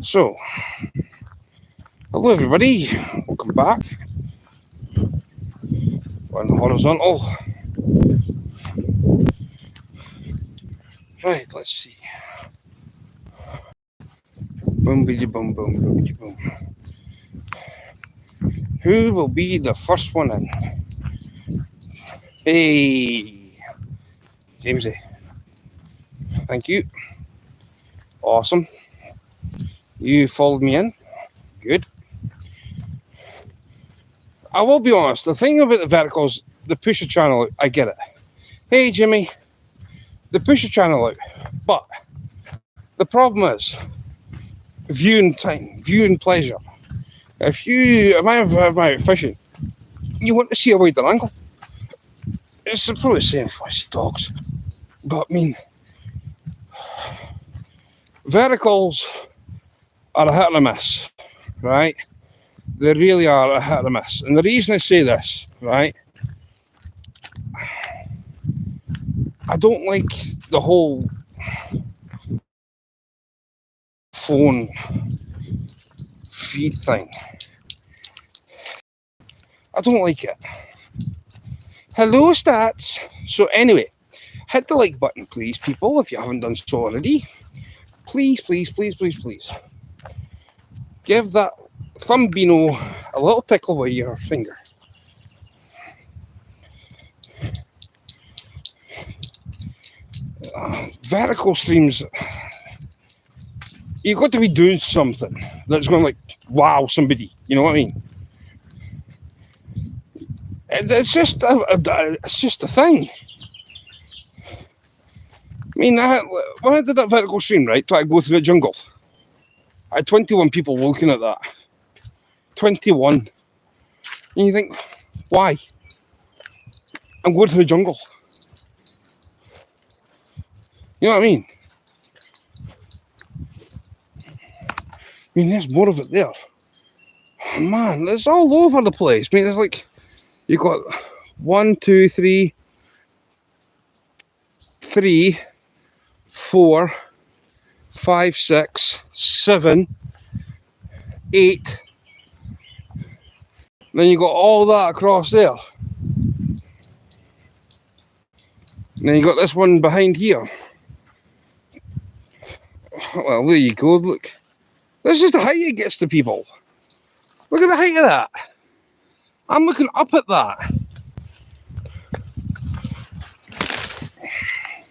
So, hello everybody, welcome back on horizontal. Right, let's see. Boom, biddy, boom, boom, boom, biddy, boom. Who will be the first one in? Hey, Jamesy. Thank you. Awesome. You followed me in. Good. I will be honest, the thing about the verticals, the pusher channel, I get it. Hey, Jimmy, the pusher channel out. But the problem is viewing time, viewing pleasure. If I'm out fishing, you want to see a wider angle. It's probably the same if I see dogs. But I mean, verticals are a hit and a miss, right? They really are a hit and a miss. And the reason I say this, right, I don't like the whole phone feed thing. I don't like it. Hello, stats. So anyway, hit the like button, please, people, if you haven't done so already. Please, please, please, please, please. Give that thumbino a little tickle with your finger. Vertical streams, you've got to be doing something that's going to like wow somebody. You know what I mean? It's just a thing. I mean, when I did that vertical stream, right, try to go through the jungle, I had 21 people looking at that. 21. And you think, why? I'm going through the jungle. You know what I mean? I mean, there's more of it there. Man, it's all over the place. I mean, it's like, you've got 1, 2, 3, 4, 5, 6, 7, 8. Then you got all that across there. And then you got this one behind here. Well, there you go, look. This is the height it gets to people. Look at the height of that. I'm looking up at that.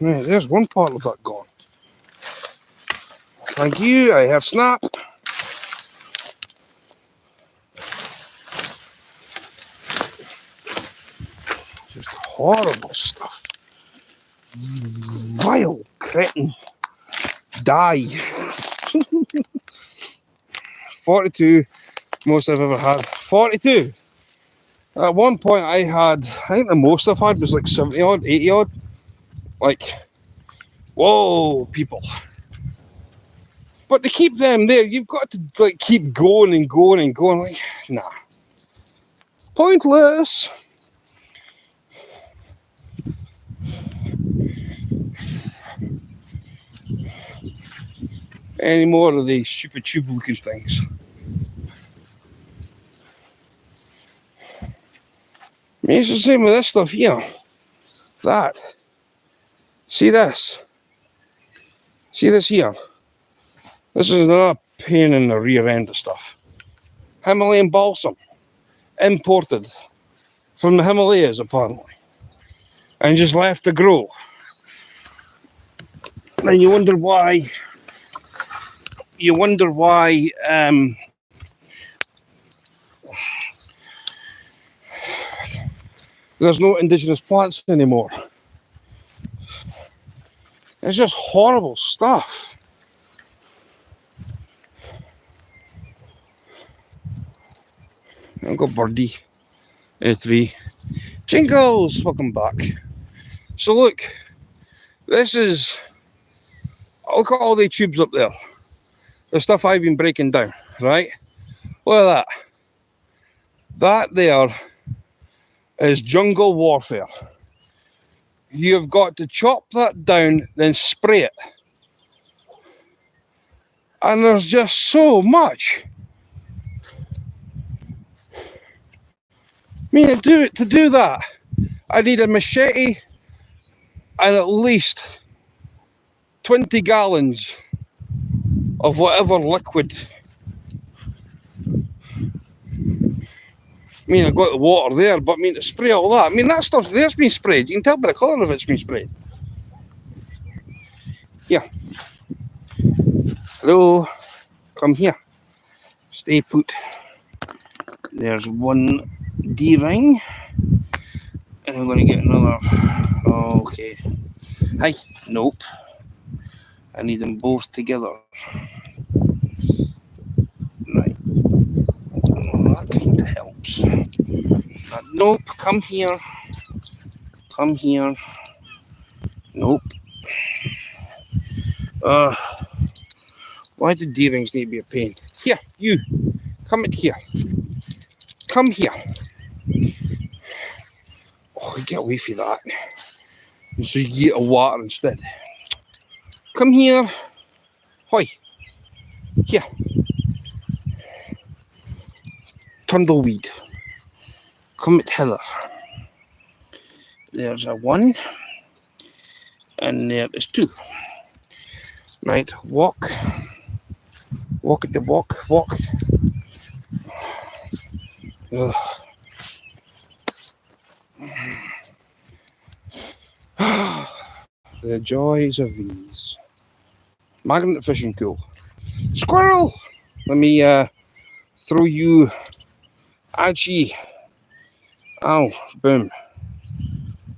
Right, there's one part of that gone. Thank you, I have snap. Just horrible stuff. Vile cretin. Die. 42, most I've ever had. 42. At one point I think the most I've had was like 70 odd, 80 odd. Like, whoa, people. But to keep them there, you've got to like keep going and going and going. Like, nah. Pointless. Any more of these stupid tube looking things. I mean, it's the same with this stuff here. That. See this? See this here? This is another pain in the rear end of stuff. Himalayan balsam. Imported from the Himalayas, apparently. And just left to grow. And you wonder why... there's no indigenous plants anymore. It's just horrible stuff. I've got birdie. A3. Jingles! Welcome back. So look, this is... Look at all the tubes up there. The stuff I've been breaking down, right? Look at that. That there is jungle warfare. You've got to chop that down, then spray it. And there's just so much. I mean, to do that, I need a machete and at least 20 gallons of whatever liquid. I mean, I've got the water there, but I mean, to spray all that, I mean, that stuff there's been sprayed. You can tell by the colour if it's been sprayed. Here. Hello. Come here. Stay put. There's one D-ring. And I'm going to get another. Okay. Hi. Nope. I need them both together. Right. That kind of helps. Nope. Come here. Come here. Nope. Why do D-rings need to be a pain? Here, you. Come it here. Come here. Oh, get away from that. And so you get a water instead. Come here. Hoi. Here. Tumbleweed. Come it hither. There's a 1. And there is 2. Right, walk. Walk at the walk. Walk. Ugh. The joys of these. Magnet fishing pool. Squirrel! Let me throw you. Achi. Ow. Boom.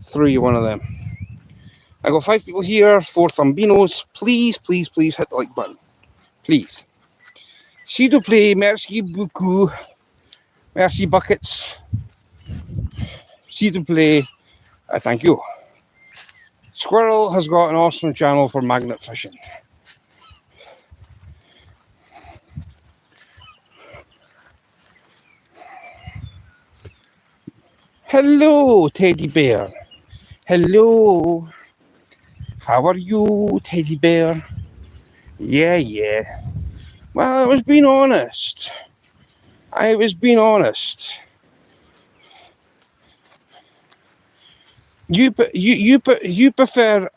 Throw you one of them. I got 5 people here, 4 Thumbinos. Please, please, please hit the like button. Please. S'il vous plaît, merci beaucoup. Merci buckets. S'il vous plaît. Thank you. Squirrel has got an awesome channel for magnet fishing. Hello, teddy bear. Hello. How are you, teddy bear? Yeah. Well, I was being honest. You prefer you prefer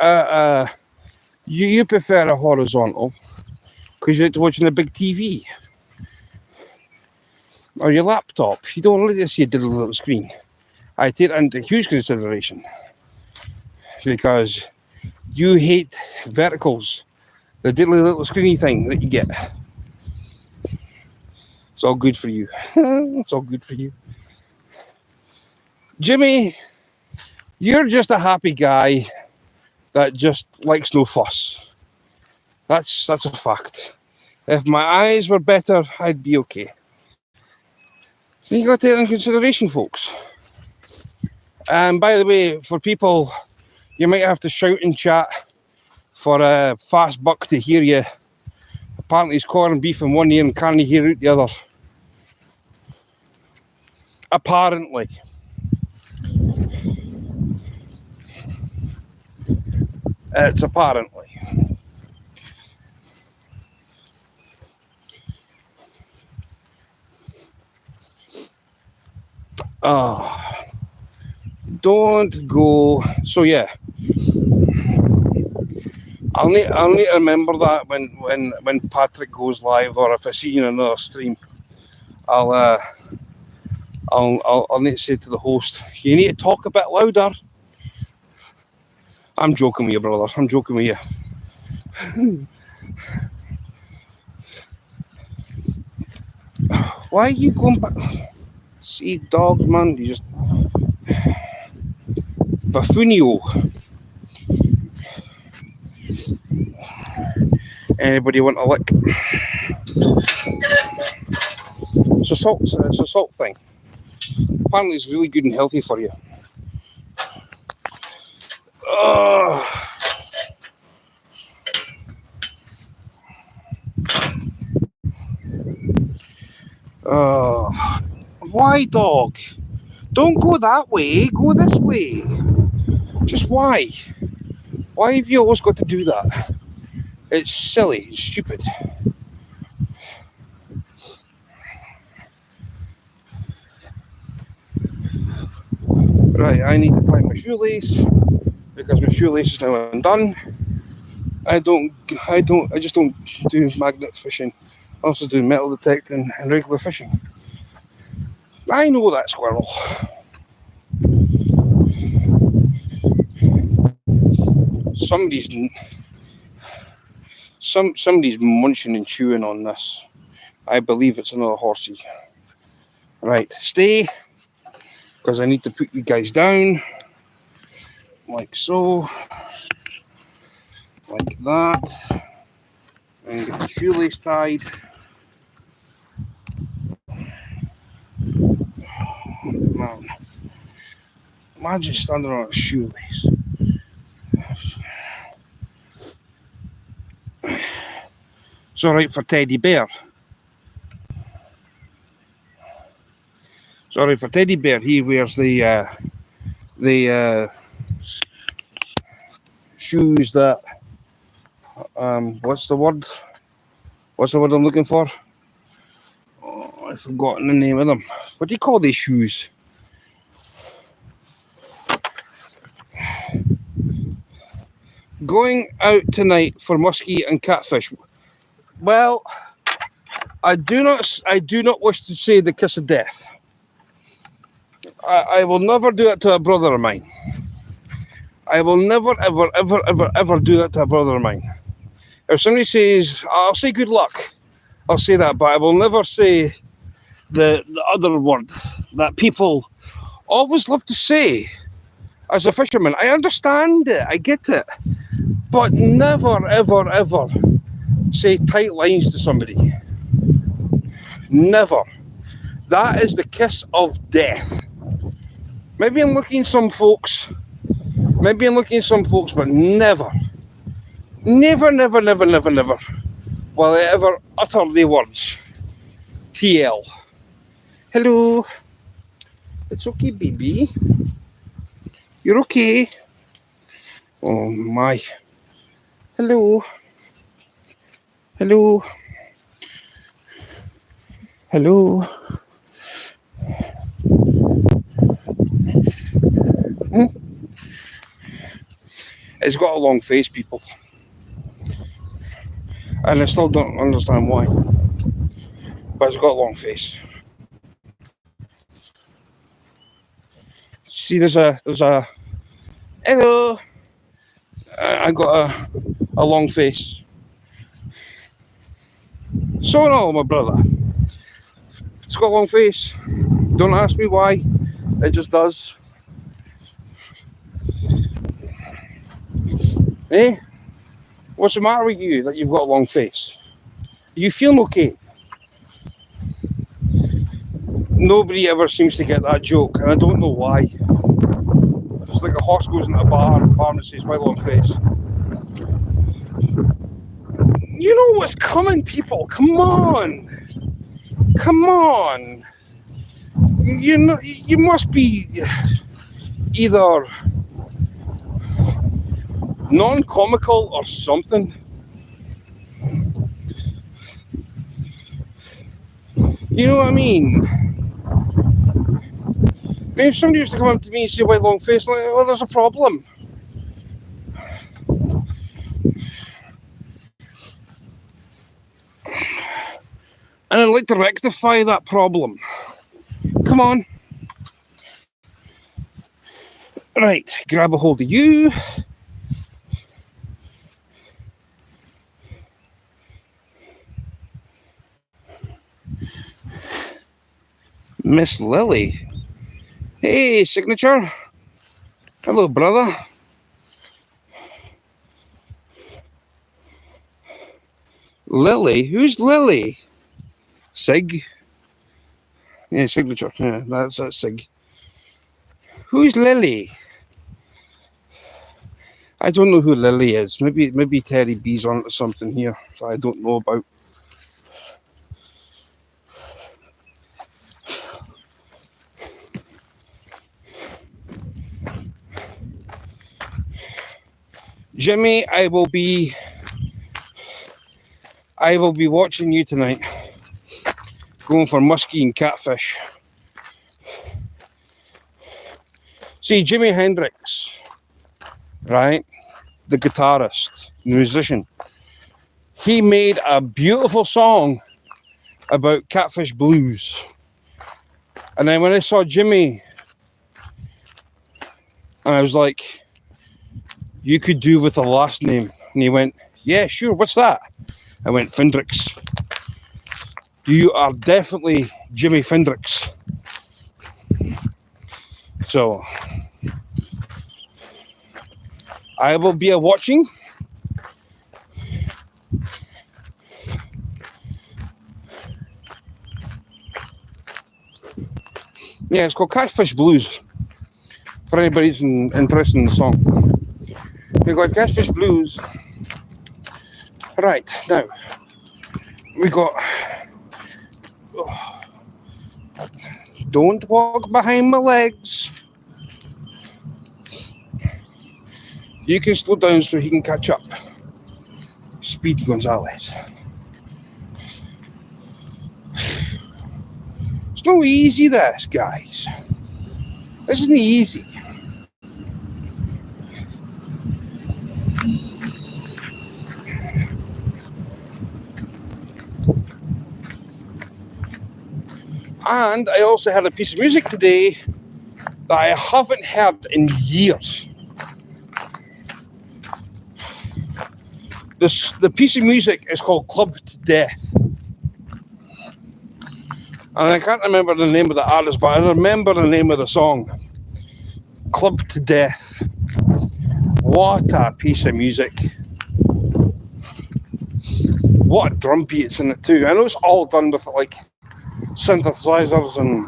a horizontal because you like to watch on a big TV or your laptop. You don't like to see a little screen. I take that into huge consideration because you hate verticals, the diddly little screeny thing that you get. It's all good for you. It's all good for you. Jimmy, you're just a happy guy that just likes no fuss. That's a fact. If my eyes were better, I'd be okay. You got to take that into consideration, folks. And by the way, for people, you might have to shout in chat for a fast buck to hear you. Apparently he's corned beef in one ear and can't hear out the other. Apparently. It's apparently. Don't go. So yeah, I'll need to remember that when Patrick goes live, or if I see you in another stream, I'll need to say to the host, you need to talk a bit louder. I'm joking with you, brother. I'm joking with you. Why are you going back? See, dogs, man, you just buffoonio. Anybody want a lick? It's a salt thing. Apparently it's really good and healthy for you. Why, dog? Don't go that way, go this way. Just why? Why have you always got to do that? It's silly, it's stupid. Right, I need to tie my shoelace because my shoelace is now undone. I just don't do magnet fishing. I also do metal detecting and regular fishing. I know that, squirrel. Somebody's somebody's munching and chewing on this. I believe it's another horsey. Right, stay, because I need to put you guys down, like so, like that, and get the shoelace tied. Man, imagine standing on a shoelace. It's alright for Teddy Bear. Sorry for Teddy Bear. He wears the shoes that what's the word? What's the word I'm looking for? Oh, I've forgotten the name of them. What do you call these shoes? Going out tonight for muskie and catfish. Well, I do not wish to say the kiss of death. I will never do that to a brother of mine. I will never, ever, ever, ever, ever do that to a brother of mine. If somebody says, I'll say good luck, I'll say that, but I will never say the other word that people always love to say as a fisherman. I understand it, I get it, but never, ever, ever say tight lines to somebody. Never. That is the kiss of death. Maybe I'm looking at some folks, but never, never, never, never, never, never will I ever utter the words TL. Hello. It's okay, baby. You're okay. Oh my. Hello. Hello. Hello. It's got a long face, people. And I still don't understand why. But it's got a long face. See, there's a hello. I got a long face. So no, my brother. It's got a long face. Don't ask me why. It just does. Eh? What's the matter with you that you've got a long face? Are you feeling okay? Nobody ever seems to get that joke, and I don't know why. It's like a horse goes into a barn says, my long face. You know what's coming, people. Come on. Come on. You know, you must be either non-comical or something. You know what I mean? Maybe if somebody used to come up to me and say white long face, like, well, there's a problem. And I'd like to rectify that problem. Come on. Right, grab a hold of you. Miss Lily. Hey, signature. Hello, brother. Lily? Who's Lily? Sig? Yeah, signature. Yeah, that's Sig. Who's Lily? I don't know who Lily is. Maybe Terry B's on to something here that I don't know about. Jimmy, I will be watching you tonight. Going for muskie and catfish. See, Jimi Hendrix, right? The guitarist, musician. He made a beautiful song about Catfish Blues. And then when I saw Jimmy, and I was like, you could do with the last name. And he went, yeah, sure, what's that? I went, Fendrix. You are definitely Jimmy Fendrix. So, I will be watching. Yeah, it's called Catfish Blues. For anybody who's interested in the song. We got Catfish Blues. Right, now, we got... Oh, don't walk behind my legs. You can slow down so he can catch up. Speedy Gonzalez. It's no easy, this, guys. This isn't easy. And I also had a piece of music today that I haven't heard in years. The piece of music is called Club to Death. And I can't remember the name of the artist, but I remember the name of the song. Club to Death. What a piece of music. What a drum beats in it too. I know it's all done with like synthesizers and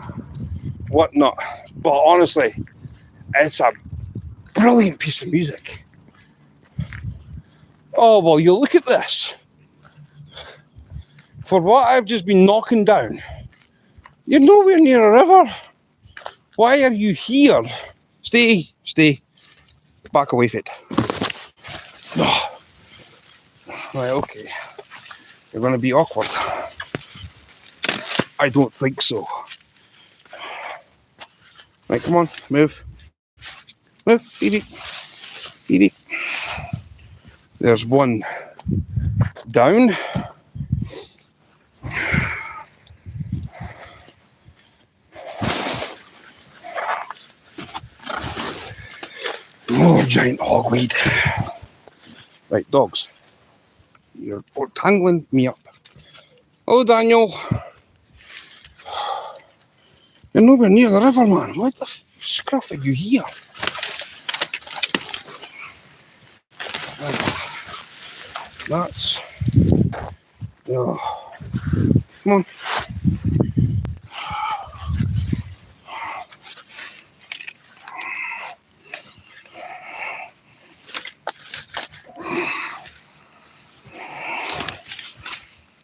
whatnot, but honestly, it's a brilliant piece of music. Oh, well, you look at this. For what I've just been knocking down, you're nowhere near a river. Why are you here? Stay. Back away from it. Oh. Right, okay. You're going to be awkward. I don't think so. Right, come on, move. Move, beep. There's one down. More giant hogweed. Right, dogs. You're tangling me up. Oh, Daniel. You're nowhere near the river, man. What the scruff are you here? That's... Oh. Come on.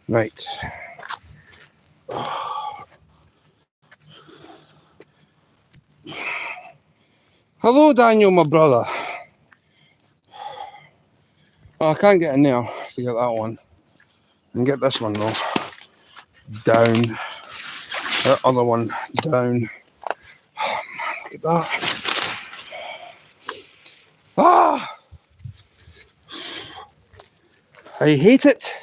Right. Hello, Daniel, my brother. Oh, I can't get in there to get that one. I can get this one though. Down. That other one down. Oh man, look at that. Ah! I hate it.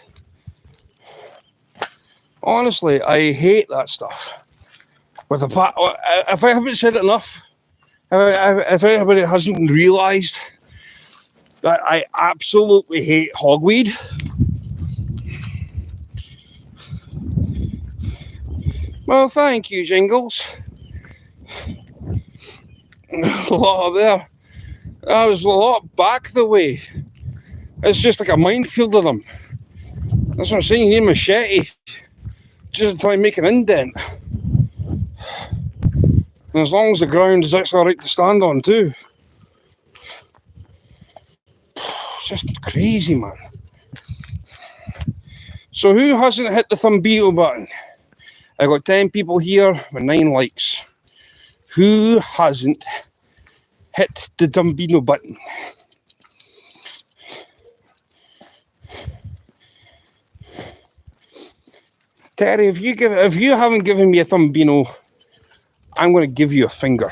Honestly, I hate that stuff. With a pat. If I haven't said it enough, if anybody hasn't realised that I absolutely hate hogweed. Well, thank you, Jingles. A lot there. I was a lot back the way. It's just like a minefield of them. That's what I'm saying. You need a machete just to try and make an indent. And as long as the ground is actually alright to stand on too. It's just crazy, man. So who hasn't hit the thumbito button? I got 10 people here with 9 likes. Who hasn't hit the thumbito button? Terry, if you haven't given me a thumbino, I'm going to give you a finger.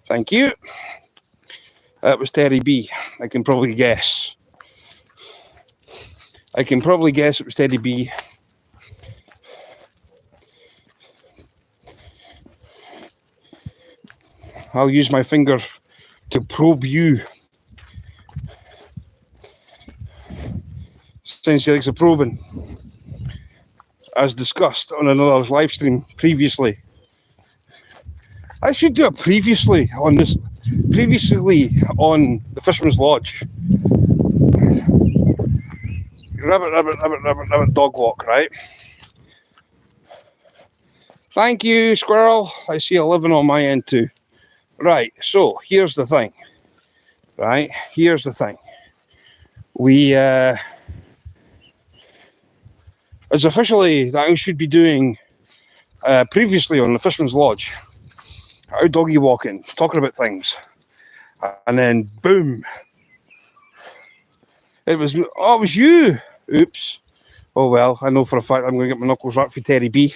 Thank you. That was Terry B. I can probably guess it was Teddy B. I'll use my finger to probe you. Since he likes a probing. As discussed on another live stream previously. I should do it previously on the Fisherman's Lodge. Rabbit, dog walk, right? Thank you, squirrel. I see a living on my end too. Right, so here's the thing. We, it's officially that I should be doing previously on the Fisherman's Lodge. Out doggy walking, talking about things. And then, boom. It was you. Oops. Oh well, I know for a fact I'm going to get my knuckles wrapped for Terry B.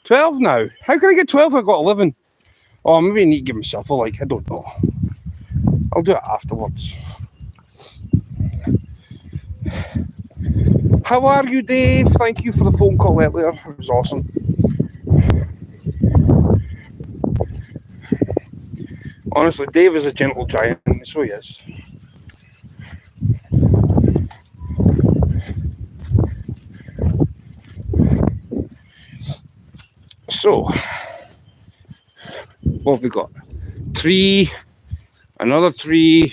12 now. How can I get 12 if I got 11? Oh, maybe I need to give myself a like. I don't know. I'll do it afterwards. How are you, Dave? Thank you for the phone call earlier. It was awesome. Honestly, Dave is a gentle giant, so he is. So, what have we got? 3, another 3.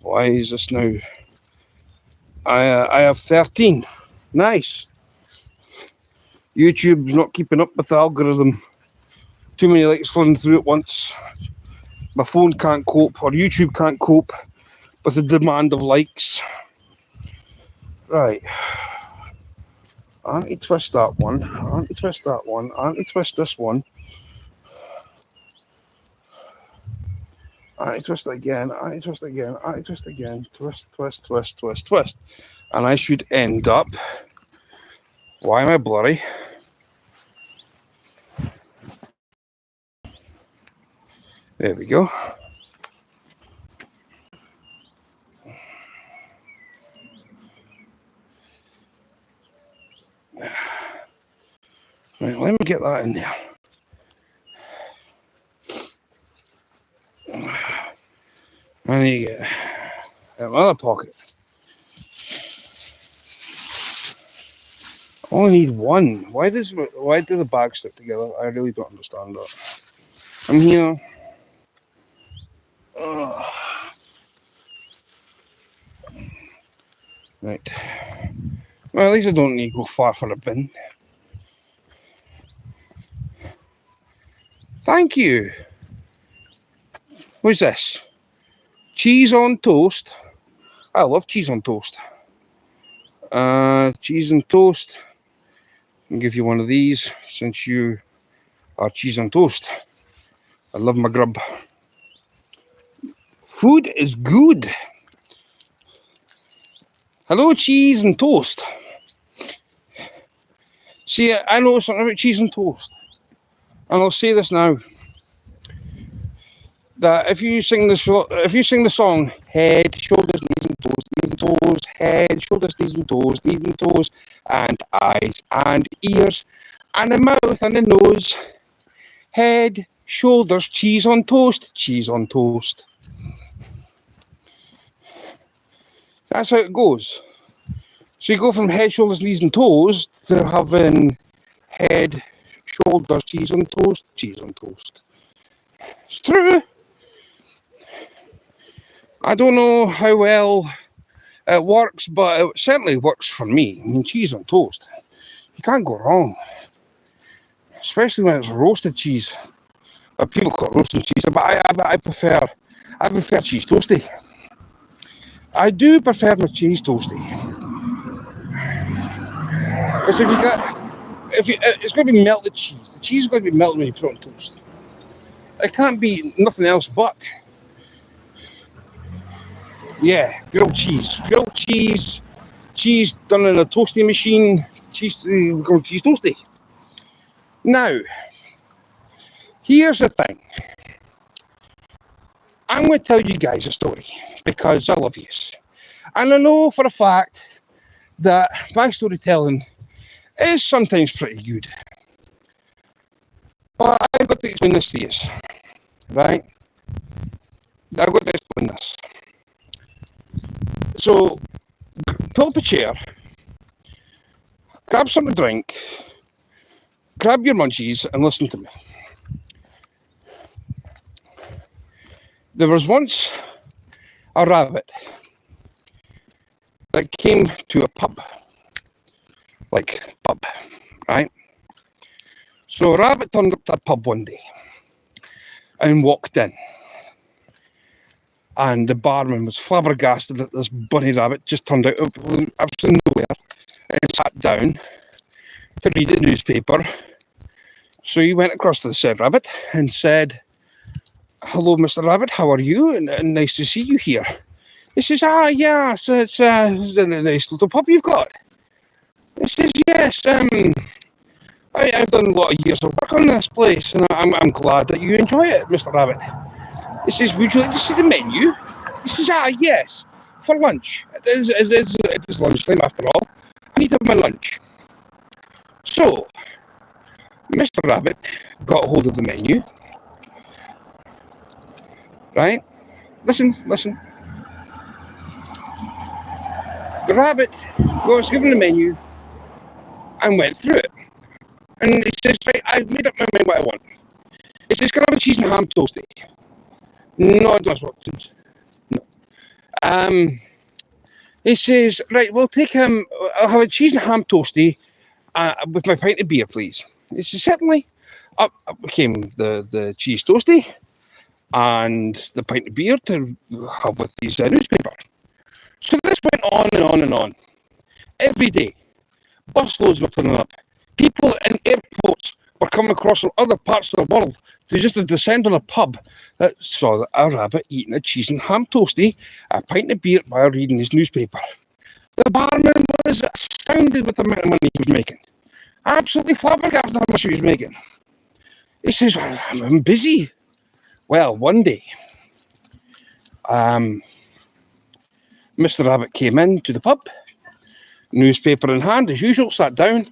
Why is this now? I have 13. Nice. YouTube's not keeping up with the algorithm. Too many likes flowing through at once. My phone can't cope, or YouTube can't cope with the demand of likes. Right. Anti-twist that one. Anti-twist that one. Anti-twist this one. Anti-twist again. Anti-twist again. Anti-twist again. Twist, twist, twist, twist, twist. And I should end up... Why am I blurry? There we go. Right, let me get that in there. I need to get another pocket. I only need one. Why do the bags stick together? I really don't understand that. I'm here. Right. Well, at least I don't need to go far for a bin. Thank you. What's this? Cheese on toast. I love cheese on toast. Cheese and toast. I'll give you one of these since you are cheese on toast. I love my grub. Food is good. Hello, cheese and toast. See, I know something about cheese and toast. And I'll say this now. That if you sing the song head, shoulders, knees and toes, head, shoulders, knees and toes, and eyes and ears, and the mouth and the nose, head, shoulders, cheese on toast, cheese on toast. That's how it goes. So you go from head, shoulders, knees and toes to having head, shoulders, cheese on toast, cheese on toast. It's true. I don't know how well it works, but it certainly works for me. I mean, cheese on toast. You can't go wrong. Especially when it's roasted cheese. People call it roasted cheese, but I prefer cheese toasty. I do prefer my cheese toasty. Because it's going to be melted cheese. The cheese is going to be melted when you put it on toast. It can't be nothing else but. Yeah, grilled cheese. Cheese done in a toasty machine. Cheese toasty. Now, here's the thing. I'm going to tell you guys a story because I love you. And I know for a fact that my storytelling is sometimes pretty good. But I've got to explain this to you, right? I've got to explain this. So, pull up a chair, grab something to drink, grab your munchies and listen to me. There was once a rabbit that came to a pub. Like, pub, right? So a rabbit turned up to a pub one day and walked in. And the barman was flabbergasted that this bunny rabbit just turned out of absolutely nowhere and sat down to read the newspaper. So he went across to the said rabbit and said, "Hello, Mr. Rabbit, how are you? And nice to see you here." He says, yeah, so it's a nice little pub you've got. He says, yes, I've done a lot of years of work on this place, and I'm glad that you enjoy it, Mr. Rabbit. He says, would you like to see the menu? He says, yes, for lunch. It is lunchtime after all. I need to have my lunch. So, Mr. Rabbit got hold of the menu. Right? Listen. The rabbit was given the menu and went through it. And he says, right, I've made up my mind what I want. He says, can I have a cheese and ham toasty? No, it does what. No. He says, right, we'll take I'll have a cheese and ham toasty with my pint of beer, please. He says, certainly. Up came the cheese toasty and the pint of beer to have with his newspaper. So this went on and on and on. Every day, busloads were turning up. People in airports were coming across from other parts of the world to just descend on a pub that saw a rabbit eating a cheese and ham toasty, a pint of beer while reading his newspaper. The barman was astounded with the amount of money he was making. Absolutely flabbergasted how much he was making. He says, well, I'm busy. Well, one day, Mr. Rabbit came in to the pub, newspaper in hand, as usual, sat down.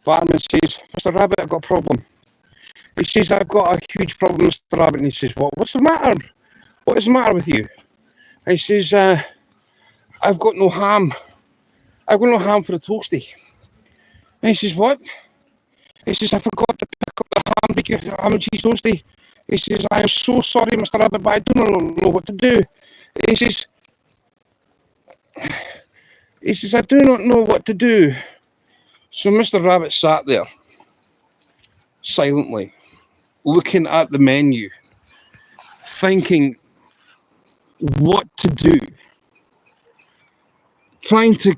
Barman says, Mr. Rabbit, I've got a problem. He says, I've got a huge problem, Mr. Rabbit. And he says, what's the matter? What is the matter with you? He says, I've got no ham. I've got no ham for the toasty. And he says, what? He says, I forgot to pick up the ham and cheese toasty. He says, I am so sorry, Mr. Rabbit, but I do not know what to do. He says, I do not know what to do. So Mr. Rabbit sat there, silently, looking at the menu, thinking what to do, trying to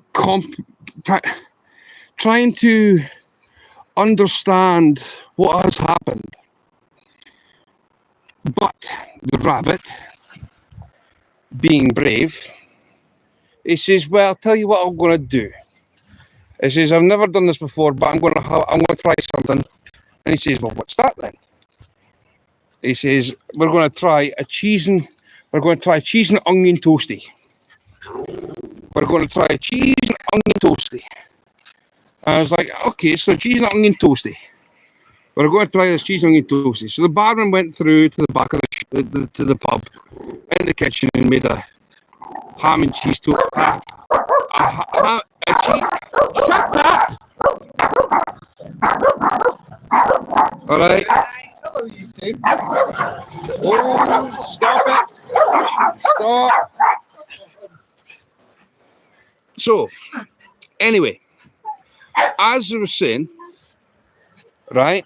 understand what has happened. But the rabbit, being brave, he says, well, I'll tell you what I'm going to do. He says, I've never done this before, but I'm going to try something. And he says, well, what's that then? He says, we're going to try cheese and onion toasty. We're going to try cheese and onion toasty. I was like, okay, so cheese and onion toasty. We're going to try this cheese and onion toasty. So the barman went through to the back of the pub, in the kitchen, and made a ham and cheese toasty. Shut up! All right. Hello, YouTube. Oh, stop it! Stop. So, anyway, as I was saying, right,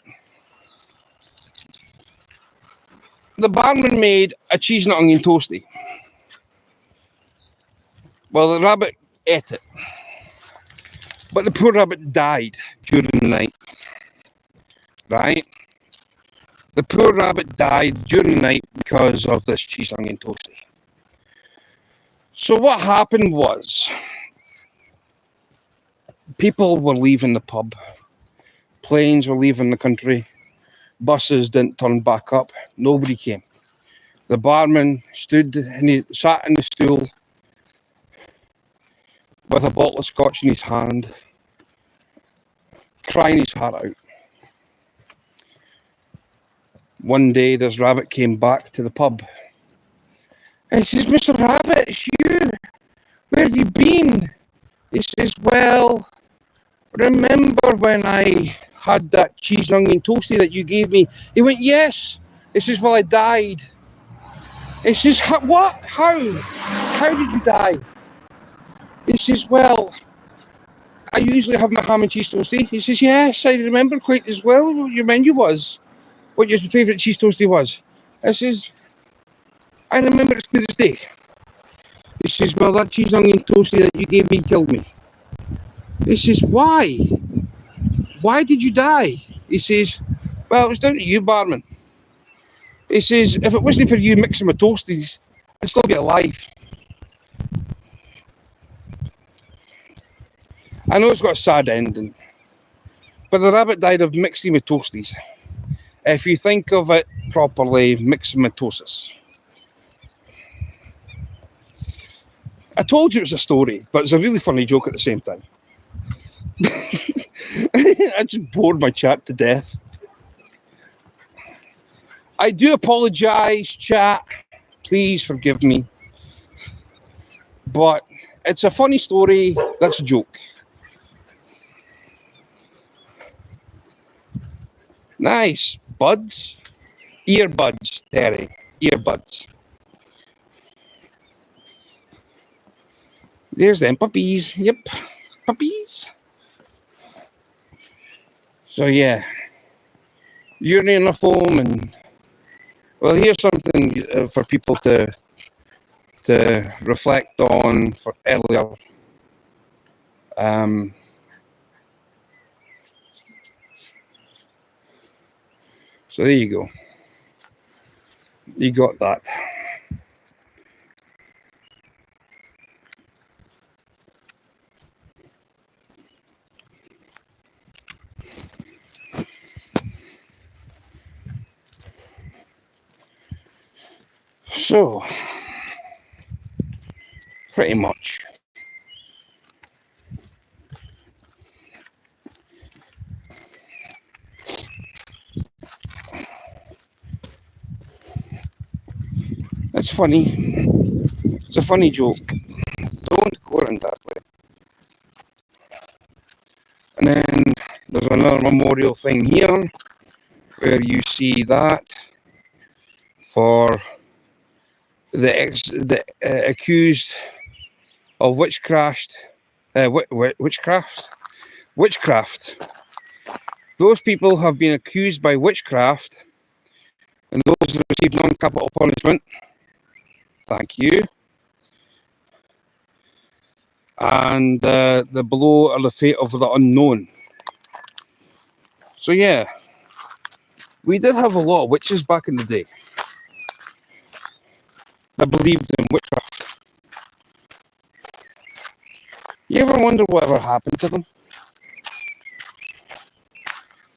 the barman made a cheese and onion toasty. Well, the rabbit ate it. But the poor rabbit died during the night. Right? The poor rabbit died during the night because of this cheese and onion toasty. So what happened was, people were leaving the pub, Planes were leaving the country. Buses didn't turn back up. Nobody came. The barman stood and he sat in the stool with a bottle of scotch in his hand, crying his heart out. One day, this rabbit came back to the pub. And he says, "Mr. Rabbit, it's you. Where have you been?" He says, "Well, remember when I had that cheese and onion toastie that you gave me?" He went, "Yes." He says, "Well, I died." He says, "What? How? How did you die?" He says, "Well, I usually have my ham and cheese toastie." He says, "Yes, I remember quite as well what your menu was, what your favourite cheese toastie was." I says, "I remember it as clear as day." He says, "Well, that cheese and onion toastie that you gave me killed me." He says, "Why? Why did you die?" He says, "Well, it was down to you, barman." He says, "If it wasn't for you mixing my toasties, I'd still be alive." I know it's got a sad ending, but the rabbit died of myxomatosis. If you think of it properly, myxomatosis. I told you it was a story, but it's a really funny joke at the same time. I just bored my chat to death. I do apologise, chat. Please forgive me. But it's a funny story. That's a joke. Nice. Buds? Earbuds, Terry. Earbuds. There's them puppies. Yep. Puppies. So yeah. Urine in the foam and... Well, here's something for people to reflect on for earlier. So there you go. You got that. So, pretty much. That's funny. It's a funny joke. Don't go around that way. And then there's another memorial thing here where you see that for the accused of witchcraft. Those people have been accused by witchcraft, and those who receive non-capital punishment. Thank you. And the below are the fate of the unknown. So yeah, we did have a lot of witches back in the day that believed in witchcraft. You ever wonder whatever happened to them?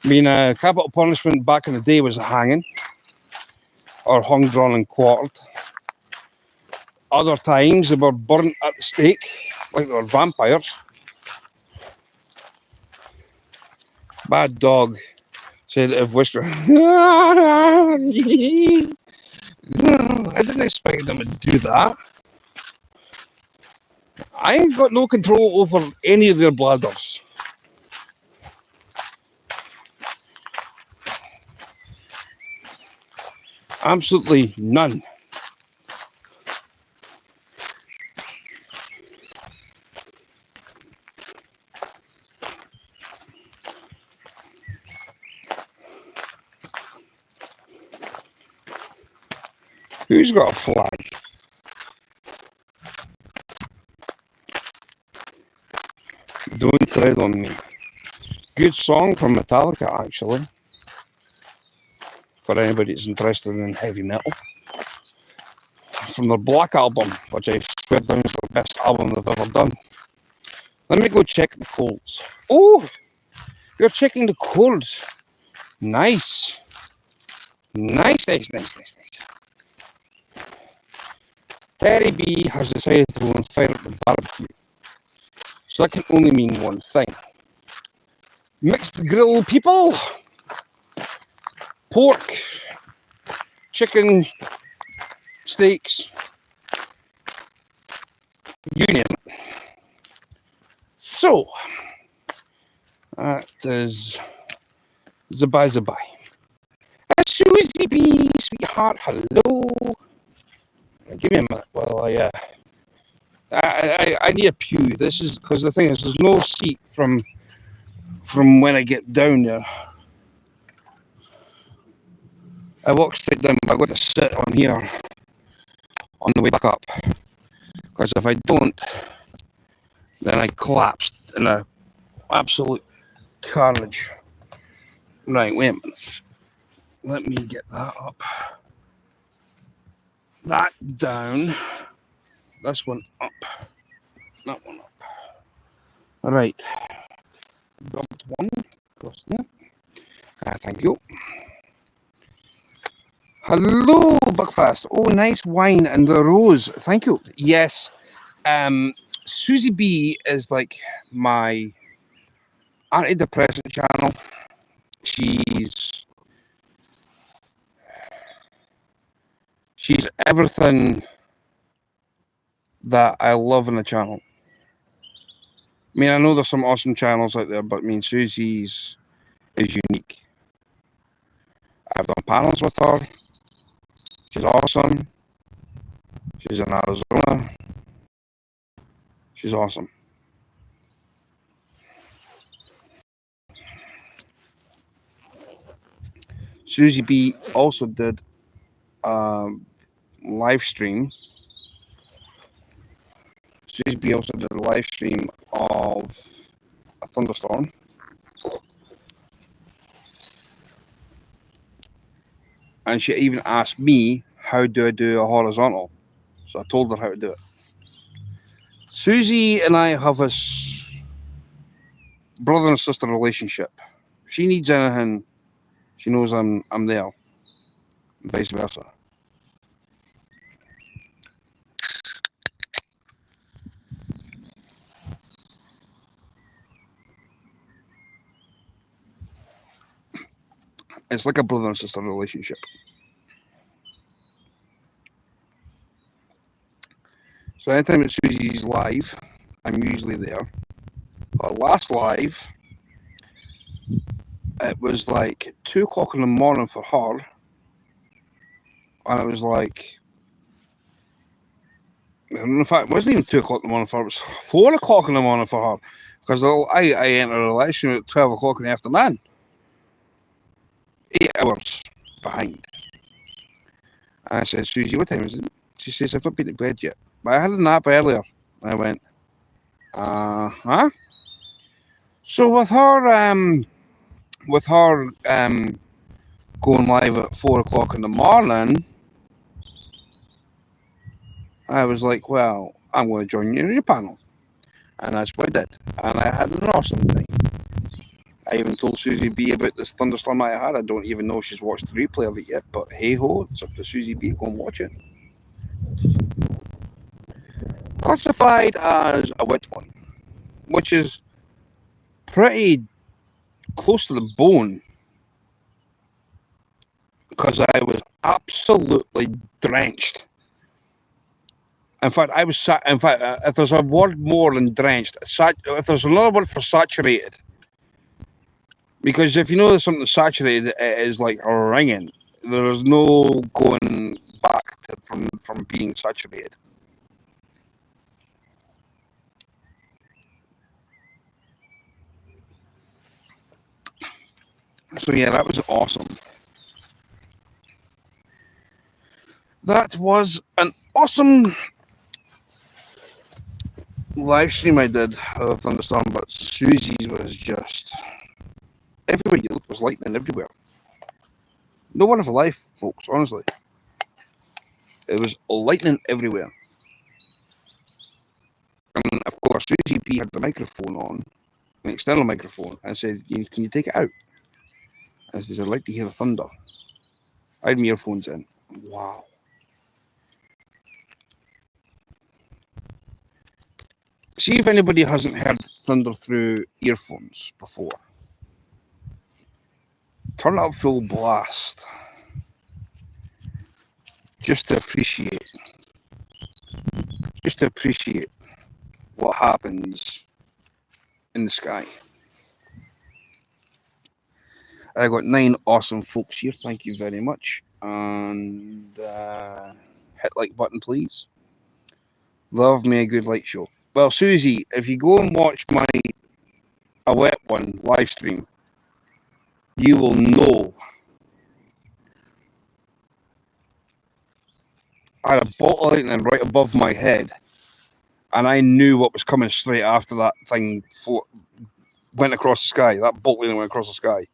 I mean, capital punishment back in the day was a hanging, or hung, drawn and quartered. Other times they were burnt at the stake, like they were vampires. Bad dog said if witchcraft. I didn't expect them to do that. I ain't got no control over any of their bladders. Absolutely none. Who's got a flag? Don't Tread on Me. Good song from Metallica, actually. For anybody that's interested in heavy metal. From their Black album, which I swear down is the best album they've ever done. Let me go check the quotes. Oh! You're checking the codes. Nice. Nice. Terry B has decided to go and fire up the barbecue. So that can only mean one thing. Mixed grill people. Pork. Chicken. Steaks. You name it. So, that is Zabai. Susie B, sweetheart, hello. Give me a minute while I need a pew. This is because the thing is, there's no seat from when I get down there. I walk straight down, but I've got to sit on here on the way back up. Because if I don't, then I collapse in a absolute carnage. Right, wait a minute. Let me get that up. That down. This one up. That one up. All right. Dropped one. Across there. Thank you. Hello, Buckfast. Oh, nice wine and the rose. Thank you. Yes. Susie B is like my antidepressant channel. She's everything that I love in a channel. I mean, I know there's some awesome channels out there, but I mean, Susie's is unique. I've done panels with her. She's awesome. She's in Arizona. She's awesome. Susie B also did live stream. Susie B also did a live stream of a thunderstorm. And she even asked me, how do I do a horizontal? So I told her how to do it. Susie and I have a brother and sister relationship. If she needs anything, she knows I'm there. And vice versa. It's like a brother and sister relationship. So anytime that Susie's live, I'm usually there. Our last live, it was like 2 o'clock in the morning for her. And it was like, in fact, it wasn't even 2 o'clock in the morning for her, it was 4 o'clock in the morning for her. Because I entered a live stream at 12 o'clock in the afternoon. 8 hours behind. And I said, Susie, what time is it? She says, I've not been to bed yet. But I had a nap earlier. And I went, huh? So with her going live at 4 o'clock in the morning, I was like, well, I'm going to join you in your panel. And that's what I did. And I had an awesome time. I even told Susie B about this thunderstorm I had. I don't even know if she's watched the replay of it yet, but hey ho, it's up to Susie B. Go and watch it. Classified as a wet one, which is pretty close to the bone, because I was absolutely drenched. In fact, if there's a word more than drenched, if there's another word for saturated, because if you know there's something saturated, it is like ringing. There is no going back from being saturated. So yeah, that was awesome. That was an awesome live stream I did of Thunderstorm, but Susie's was just everywhere you looked was lightning everywhere. No one of a life, folks, honestly. It was lightning everywhere. And of course, Susie B had the microphone on, an external microphone, and said, "Can you take it out?" I said, "I'd like to hear the thunder." I had my earphones in. Wow. See if anybody hasn't heard thunder through earphones before. Turn it up full blast. Just to appreciate what happens in the sky. I got 9 awesome folks here. Thank you very much. And hit like button, please. Love me a good light show. Well, Susie, if you go and watch my A Wet One live stream, you will know I had a bolt of lightning right above my head, and I knew what was coming straight after that thing went across the sky. That bolt lightning went across the sky.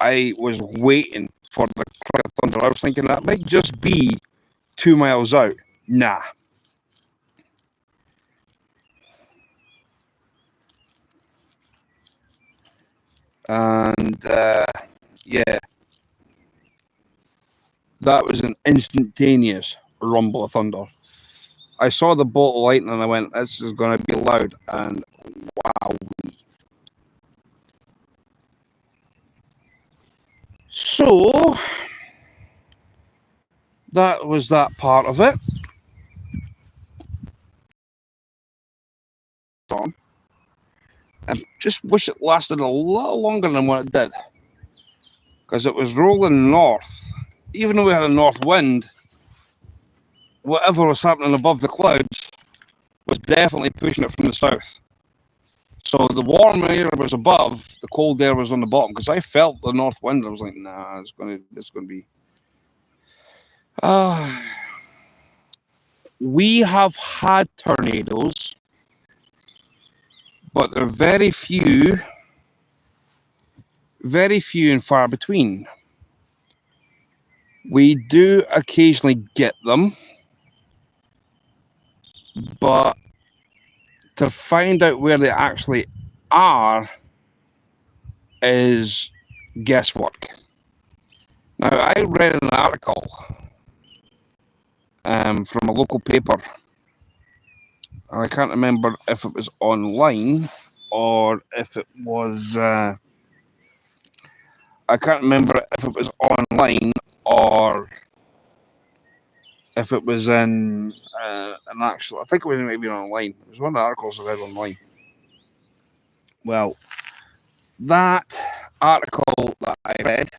I was waiting for the crack of thunder. I was thinking that might just be 2 miles out. Nah. And yeah, that was an instantaneous rumble of thunder. I saw the bolt of lightning and I went, "This is going to be loud." And wow. So that was that part of it. I just wish it lasted a little longer than what it did, because it was rolling north. Even though we had a north wind, whatever was happening above the clouds was definitely pushing it from the south. So the warm air was above, the cold air was on the bottom, because I felt the north wind. I was like, nah, it's going to be. We have had tornadoes, but they're very few and far between. We do occasionally get them, but to find out where they actually are is guesswork. Now, I read an article from a local paper, and I can't remember if it was online or if it was. I can't remember if it was online or if it was in an actual. I think it was maybe online. It was one of the articles I read online. Well, that article that I read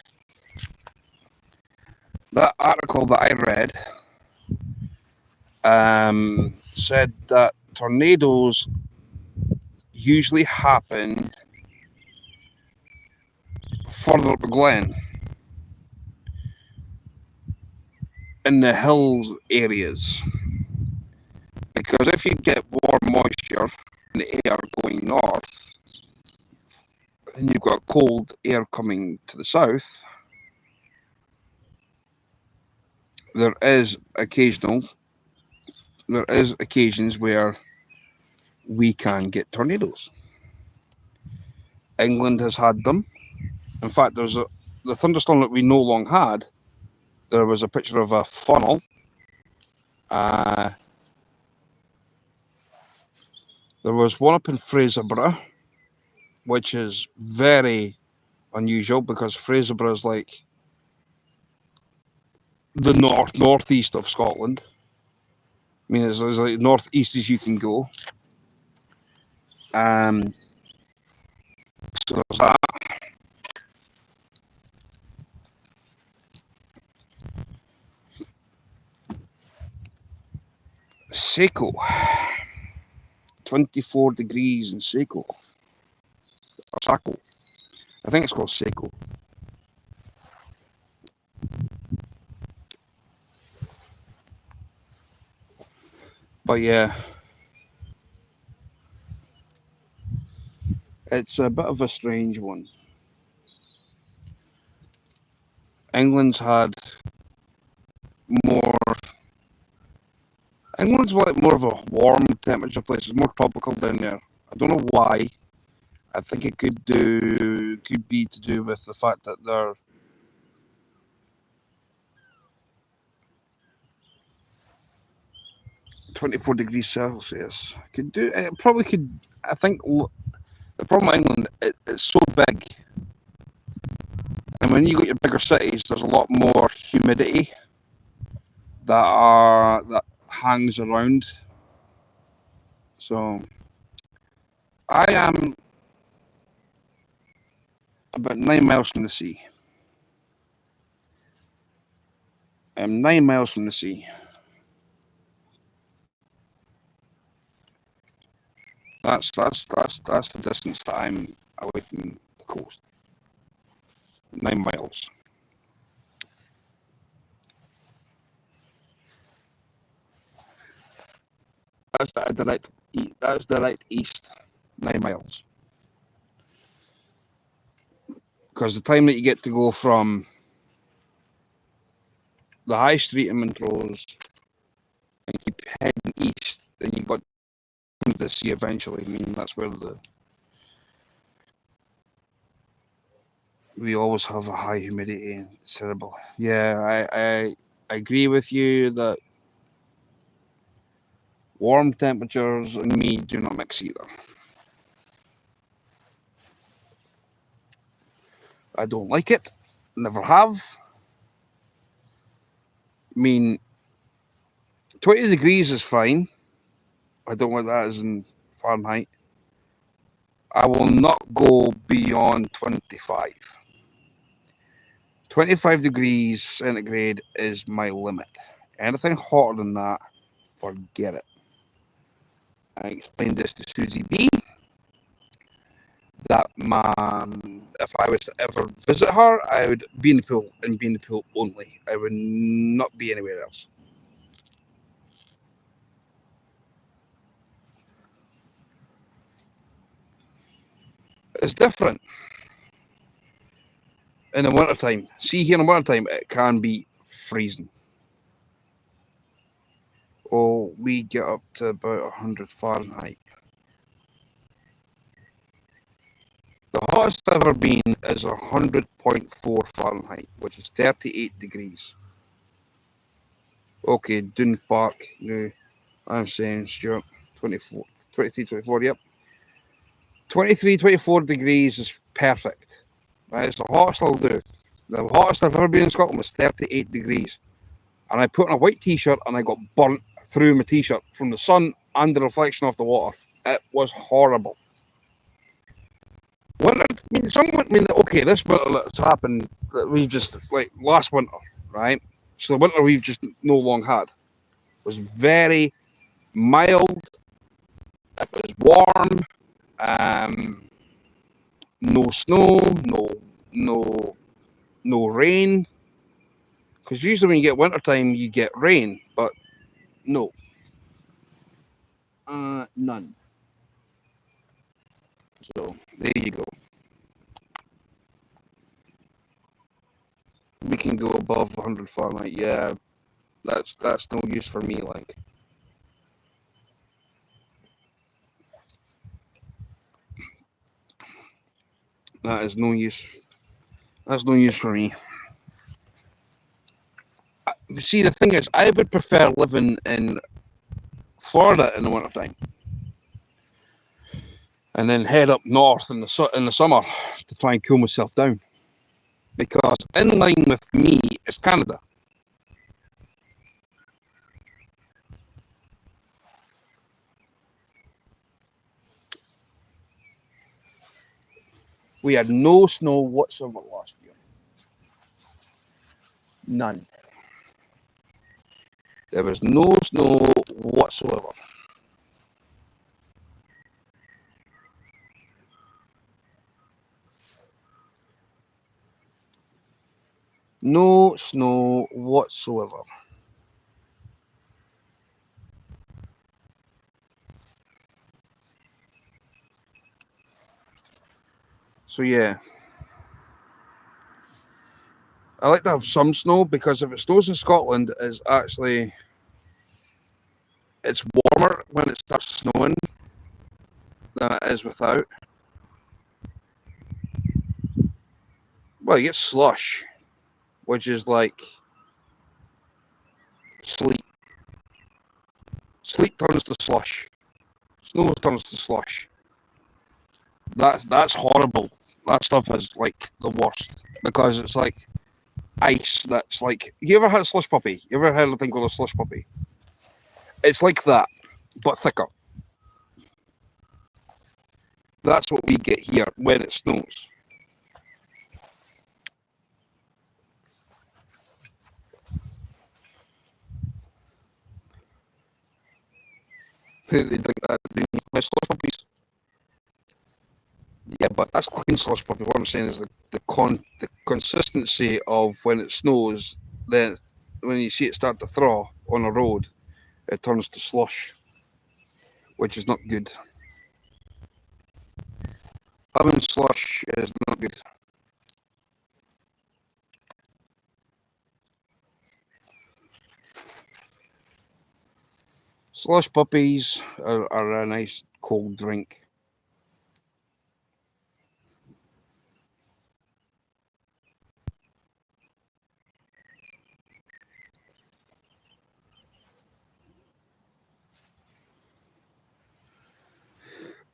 said that tornadoes usually happen further up the glen in the hills areas, because if you get warm moisture in the air going north and you've got cold air coming to the south, there is occasions where we can get tornadoes. England has had them. In fact, the thunderstorm that we no longer had, there was a picture of a funnel. There was one up in Fraserburgh, which is very unusual because Fraserburgh is like the northeast of Scotland. I mean, it's like northeast as you can go. So there's that. Seco, 24 degrees in Seco. Or Saco. I think it's called Seco. But yeah, it's a bit of a strange one. England's had more. England's like more of a warm temperature place. It's more tropical down there. I don't know why. I think it could be to do with the fact that they're 24 degrees Celsius. Could do it. Probably could. I think the problem with England, it's so big, and when you got your bigger cities, there's a lot more humidity that hangs around. So I am about 9 miles from the sea. I'm 9 miles from the sea. That's the distance that I'm away from the coast. 9 miles. That's direct east. 9 miles. Because the time that you get to go from the high street in Montrose and keep heading east, then you got to the sea eventually. I mean, that's where we always have a high humidity and it's terrible. Yeah, I agree with you that warm temperatures and me do not mix either. I don't like it. Never have. I mean, 20 degrees is fine. I don't know what that is in Fahrenheit. I will not go beyond 25. 25 degrees centigrade is my limit. Anything hotter than that, forget it. I explained this to Susie B. That if I was to ever visit her, I would be in the pool and be in the pool only. I would not be anywhere else. It's different in the wintertime. See, here in the wintertime, it can be freezing. Oh, we get up to about 100 Fahrenheit. The hottest I've ever been is 100.4 Fahrenheit, which is 38 degrees. Okay, Dune Park. No, I'm saying, Stuart, 24, 23, 24, yep. 23, 24 degrees is perfect. Right, it's the hottest I'll do. The hottest I've ever been in Scotland was 38 degrees. And I put on a white t-shirt and I got burnt through my t-shirt from the sun and the reflection of the water. It was horrible. Winter, okay, this winter that's happened, that we've just, like, last winter, right? So the winter we've just no long had was very mild. It was warm. No snow, no rain. Because usually when you get wintertime, you get rain, but no. None. So there you go. We can go above 100 Fahrenheit. Yeah, that's no use for me. Like, that is no use. That's no use for me. See, the thing is, I would prefer living in Florida in the wintertime and then head up north in the summer to try and cool myself down. Because in line with me is Canada. We had no snow whatsoever last year. None. There was no snow whatsoever. No snow whatsoever. So yeah, I like to have some snow because if it snows in Scotland, it's warmer when it starts snowing than it is without. Well, you get slush, which is like sleet. Sleet turns to slush. Snow turns to slush. That's horrible. That stuff is like the worst because it's like ice. That's like, you ever had a slush puppy? You ever heard of a thing called a slush puppy? It's like that, but thicker. That's what we get here when it snows. They think that they need slush puppies. Yeah, but that's clean slush puppy. What I'm saying is the consistency of when it snows. Then when you see it start to thaw on a road, it turns to slush, which is not good. Having slush is not good. Slush puppies are a nice cold drink.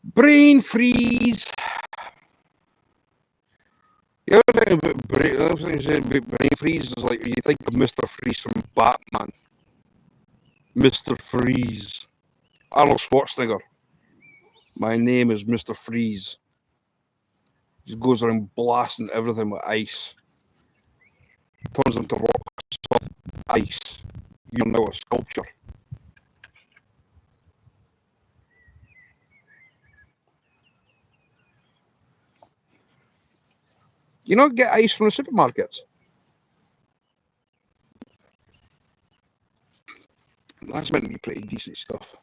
Brain freeze. The other thing about brain freeze is like you think of Mr. Freeze from Batman. Mr. Freeze. Arnold Schwarzenegger. My name is Mr. Freeze. He goes around blasting everything with ice. Turns into rock, solid ice. You're now a sculpture. You not get ice from the supermarkets? That's meant to be pretty decent stuff.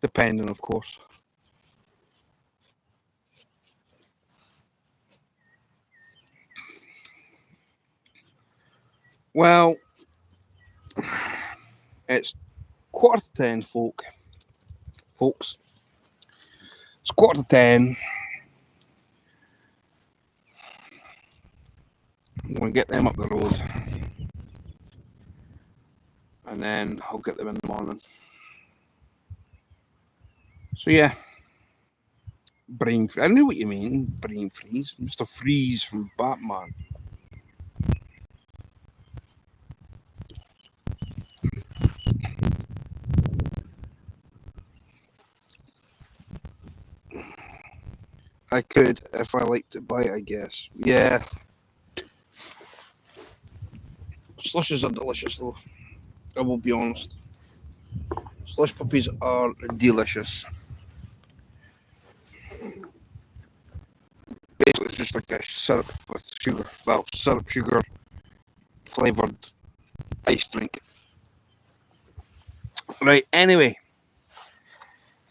Depending, of course. Well, it's 10:15, folks. It's 10:15. I'm going to get them up the road. And then I'll get them in the morning. So yeah. Brain freeze. I know what you mean. Brain freeze. Mr. Freeze from Batman. I could if I liked to buy it, I guess. Yeah. Slushes are delicious though. I will be honest. Slush puppies are delicious. Basically, it's just like a syrup with sugar. Well, syrup, sugar, flavoured ice drink. Right, anyway.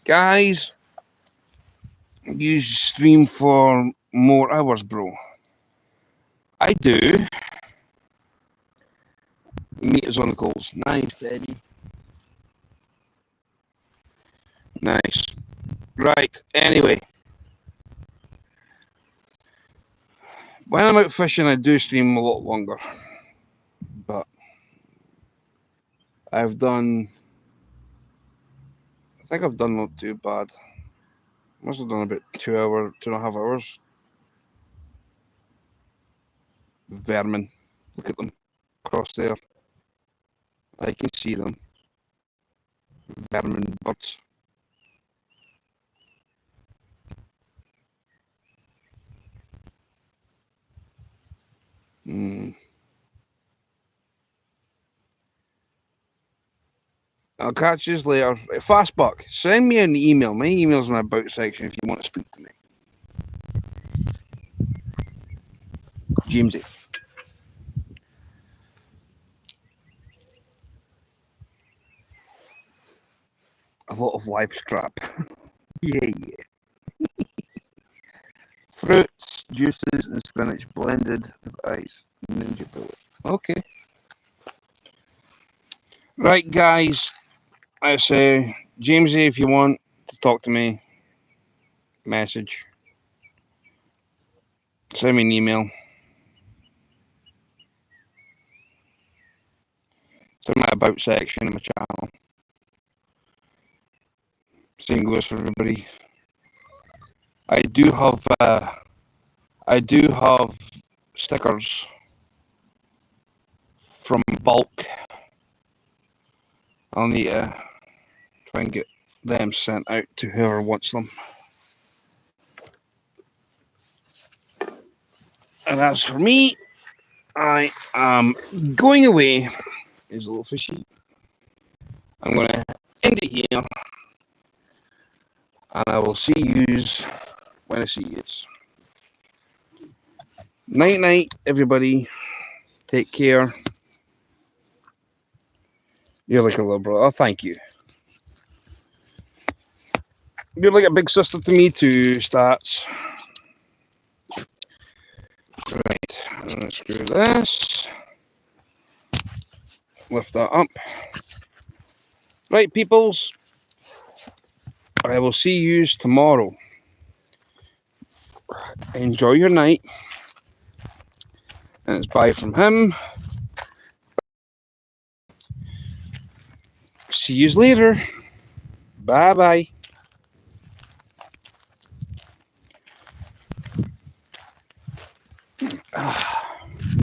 Guys, you stream for more hours, bro. I do. Meet us on the calls. Nice, Daddy. Nice. Right, anyway. When I'm out fishing, I do stream a lot longer. But I think I've done not too bad. Must have done about 2.5 hours. Vermin. Look at them. Across there. I can see them. Vermin birds. I'll catch you later. Fastbuck, send me an email. My email's in my about section if you want to speak to me. Jamesy. A lot of live scrap. Yeah. Fruits, juices, and spinach blended with ice. Ninja bullet. Okay. Right, guys. I say, Jamesy, if you want to talk to me, message. Send me an email. It's in my about section of my channel. Same goes for everybody. I do have stickers from Bulk. I'll need to try and get them sent out to whoever wants them. And as for me, I am going away. There's a little fishy. I'm going to end it here, and I will see yous when I see yous. Night night, everybody. Take care. You're like a little brother. Oh, thank you. You're like a big sister to me too, Stats. Right, let's screw this. Lift that up. Right, peoples. I will see yous tomorrow. Enjoy your night. And it's bye from him. See yous later. Bye bye.